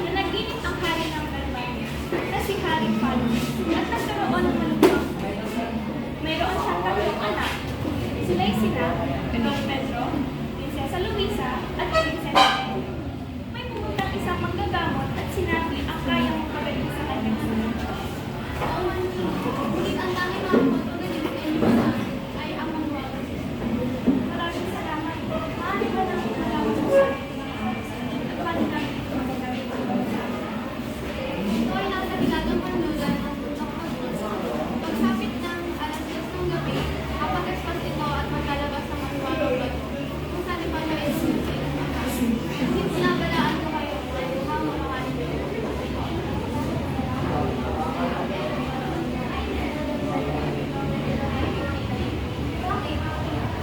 Nanaginip ang hari ng Galvania na si Hari Palma at nagkaroon ng malupang mayroon siyang tatlong anak. Sila'y sina, Don Pedro, Prinsesa Luisa, at Prinsesa Mary. May pumuntang isang manggagamot at sinabi ang kayang magpagaling sa kanyang sakit. Ngunit ang tanging makapagpagaling kay Luisa ay ang manggagamot. Maraming salamat. Maaari ba nang nalaman sa sakit at paano namin ito magagaling? Ito ay nasa bilagang panlugan ng Bundok Pagbusa. Pagsapit ng alas 10 ng gabi, kapag-espas ito at maglalabas sa matuwang bato. Kung saan ipanayin sa ilang makasi. Sinabalaan ko kayo ay mukhang mamahalin nyo. Bakit?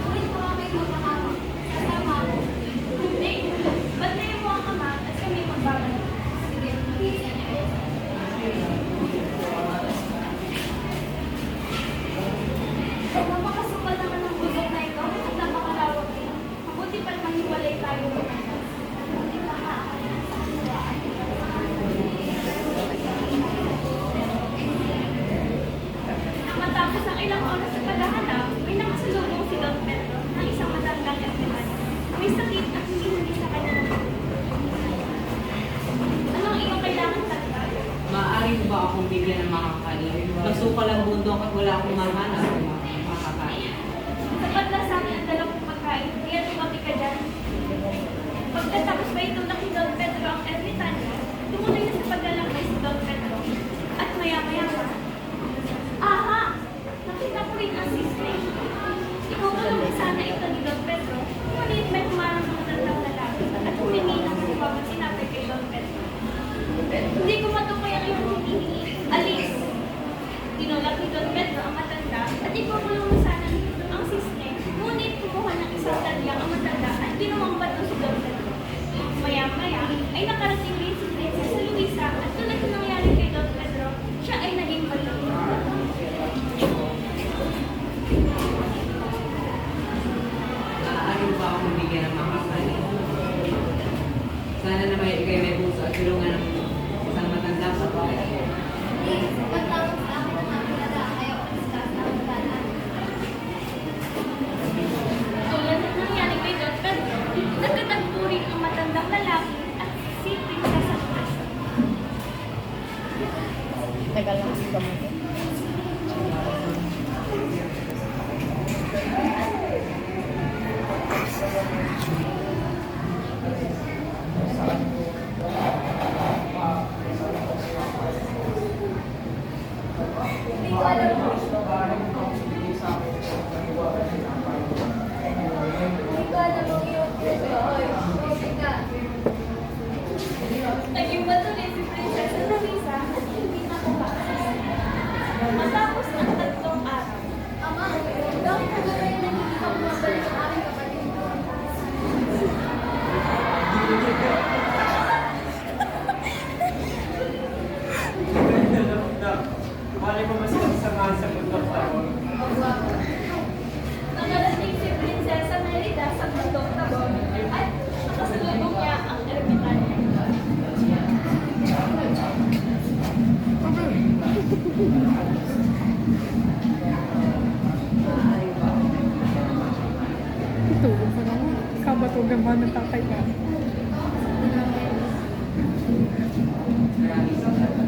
Ulit mo kami magkakama. Kasama ako. Hindi. Bantayan mo ang ama at kami magbabalik. Sige. Napakasukal naman ng bundok na ito at napakalawak din. Mabuti pa't mahiwalay tayo. Nang matapos ang ilang oras sa paghahanap, may nakasalubong si Don Pedro ng isang matandang ermitan. May sakit at hindi sa kanya na. Anong iyong kailangan talaga? Maaari mo ba akong bigyan ng makakain? Masukal ang bundok at wala akong mahanap ng makakain. Sapat na sa akin ang dalawang pagkain, kaya tumabi ka dyan. Pagkatapos ba itong ni Don Pedro ang ermitan niya, tumuloy na sa paglalakbay si Don Pedro. At maya-maya pa, aha! Nakita ko rin ang sisney. Ikukulong sana ito ni Don Pedro, ngunit may kumarang mga matandang lalaki at humingi ng subang at sinabi kay Don Pedro. Hindi ko matukoy ang iyong hinihingi. Alis! Tinulak ni Don Pedro ang matanda at ikukulong na sana ang sisne, ngunit kumuha ng isang talyang ang matanda at ginawang bato si Don Pedro. Maya-maya ay nakarating rin si Prinsesa Luisa at tulad ng nangyari kay Don Pedro, siya ay naging bato. Maaari mo ba akong bigyan ng makakain? Sana naman ikay may puso at tulungan ng isang matanda sa bahay. Hindi, pagtawag sa akin ng aming dada, ayaw ko sa aming dada. Tulad ng nangyari kay Don Pedro, nagkatagpo rin ang matandang lalaki at si Prinsesa Luisa. Tagal lang si Kamuti. Hindi ko alam mo. Hindi ko alam mo yung gusto. Oy, okay ka. Naging bato rin si Prinsesa Luisa at hindi na kumakalas. Matapos ang tatlong araw, Ama, bakit mo gano'n na hindi ka bumabalik ang aming kapatid? Malay mo ba sila samahan sa bundok Tabor? nakarating si Prinsesa Merida sa bundok Tabor at nakasalubong niya ang ermitan niya. Tulog mo naman. Kabatugan ba ng tatay ka? Maraming salamat.